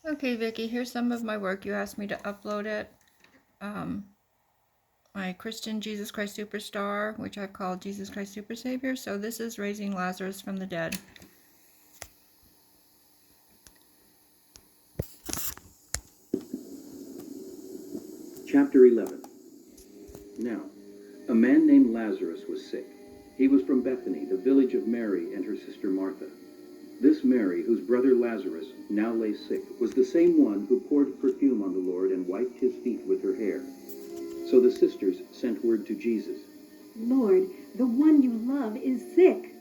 Okay, Vicky, here's some of my work. You asked me to upload it. My Christian Jesus Christ Superstar, which I've called Jesus Christ SuperSavior. So this is raising Lazarus from the dead. Chapter 11. Now, a man named Lazarus was sick. He was from Bethany, the village of Mary and her sister Martha. This Mary, whose brother Lazarus now lay sick, was the same one who poured perfume on the Lord and wiped his feet with her hair. So the sisters sent word to Jesus. Lord, the one you love is sick.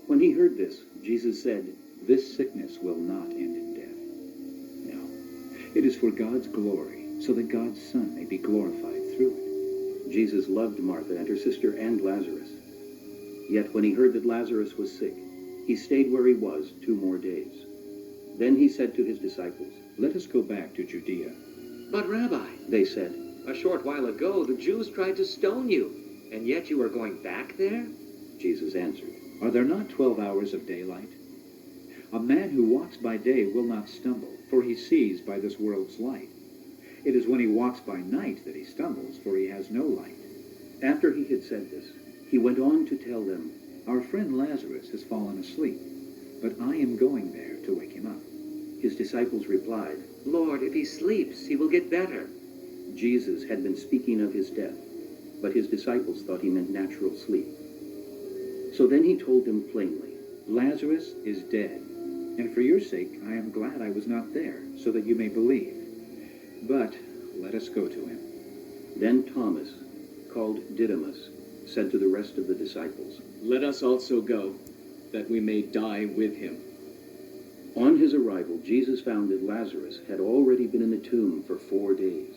When he heard this, Jesus said, "This sickness will not end in death. No, it is for God's glory, so that God's Son may be glorified through it." Jesus loved Martha and her sister and Lazarus. Yet when he heard that Lazarus was sick, he stayed where he was 2 more days. Then he said to his disciples, "Let us go back to Judea." "But Rabbi," they said, "a short while ago the Jews tried to stone you, and yet you are going back there?" Jesus answered, "Are there not 12 hours of daylight? A man who walks by day will not stumble, for he sees by this world's light. It is when he walks by night that he stumbles, for he has no light." After he had said this, he went on to tell them, "Our friend Lazarus has fallen asleep, but I am going there to wake him up." His disciples replied, "Lord, if he sleeps, he will get better." Jesus had been speaking of his death, but his disciples thought he meant natural sleep. So then he told them plainly, "Lazarus is dead, and for your sake I am glad I was not there, so that you may believe. But let us go to him." Then Thomas, called Didymus, said to the rest of the disciples, "Let us also go, that we may die with him." On his arrival, Jesus found that Lazarus had already been in the tomb for 4 days.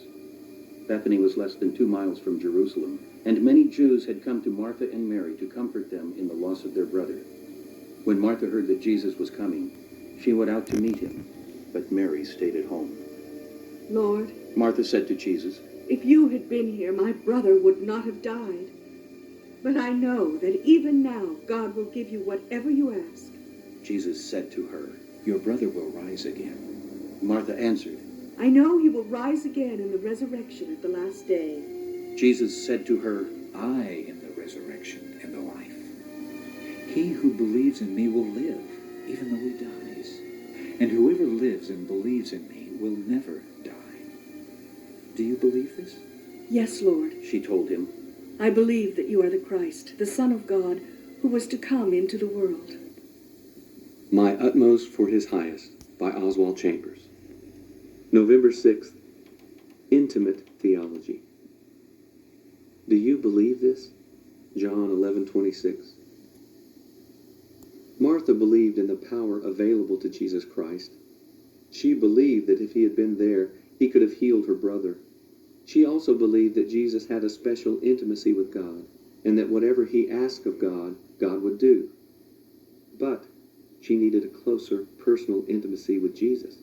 Bethany was less than 2 miles from Jerusalem, and many Jews had come to Martha and Mary to comfort them in the loss of their brother. When Martha heard that Jesus was coming, she went out to meet him, but Mary stayed at home. Lord, Martha said to Jesus, if you had been here, my brother would not have died. But I know that even now God will give you whatever you ask. Jesus said to her, "Your brother will rise again." Martha answered, I know he will rise again in the resurrection at the last day. Jesus said to her, "I am the resurrection and the life. He who believes in me will live, even though he dies. And whoever lives and believes in me will never die." Do you believe this? Yes, Lord, she told him. I believe that you are the Christ, the Son of God, who was to come into the world. My Utmost for His Highest by Oswald Chambers. November 6th, Intimate Theology. Do you believe this? John 11:26. Martha believed in the power available to Jesus Christ. She believed that if he had been there, he could have healed her brother. She also believed that Jesus had a special intimacy with God, and that whatever he asked of God, God would do. But she needed a closer personal intimacy with Jesus.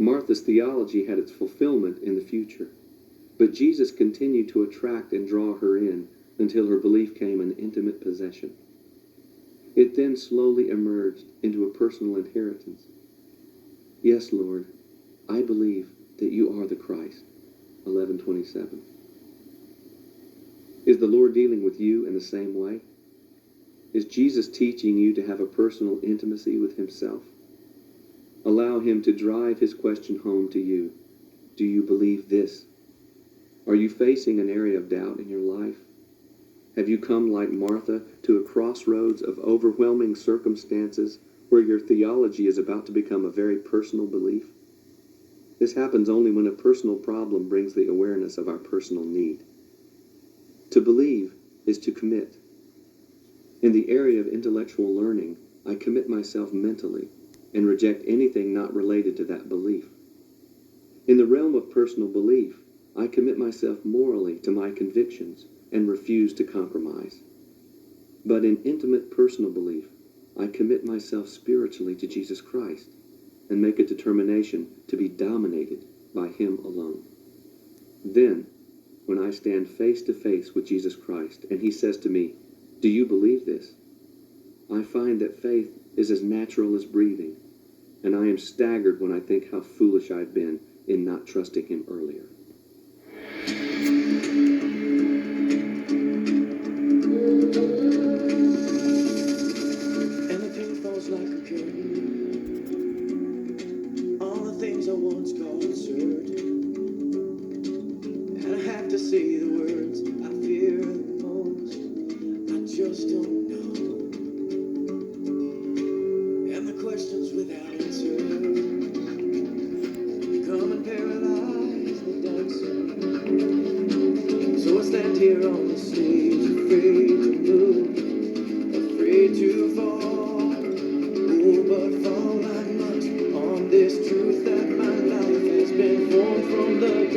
Martha's theology had its fulfillment in the future, but Jesus continued to attract and draw her in until her belief came an intimate possession. It then slowly emerged into a personal inheritance. Yes, Lord, I believe that you are the Christ. 11:27. Is the Lord dealing with you in the same way? Is Jesus teaching you to have a personal intimacy with himself? Allow him to drive his question home to you. Do you believe this? Are you facing an area of doubt in your life? Have you come like Martha to a crossroads of overwhelming circumstances where your theology is about to become a very personal belief? This happens only when a personal problem brings the awareness of our personal need. To believe is to commit. In the area of intellectual learning, I commit myself mentally and reject anything not related to that belief. In the realm of personal belief, I commit myself morally to my convictions and refuse to compromise. But in intimate personal belief, I commit myself spiritually to Jesus Christ and make a determination to be dominated by him alone. Then, when I stand face to face with Jesus Christ and he says to me, "Do you believe this?" I find that faith is as natural as breathing. and I am staggered when I think how foolish I've been in not trusting him earlier. And the pain falls like a curtain. All the things I once called absurd. And I have to say the words I fear the most. I just don't know. And the questions without answer come and paralyze the dancer. So I stand here on the stage, afraid to move, afraid to fall. Oh, but fall I must on this truth that my life has been formed from the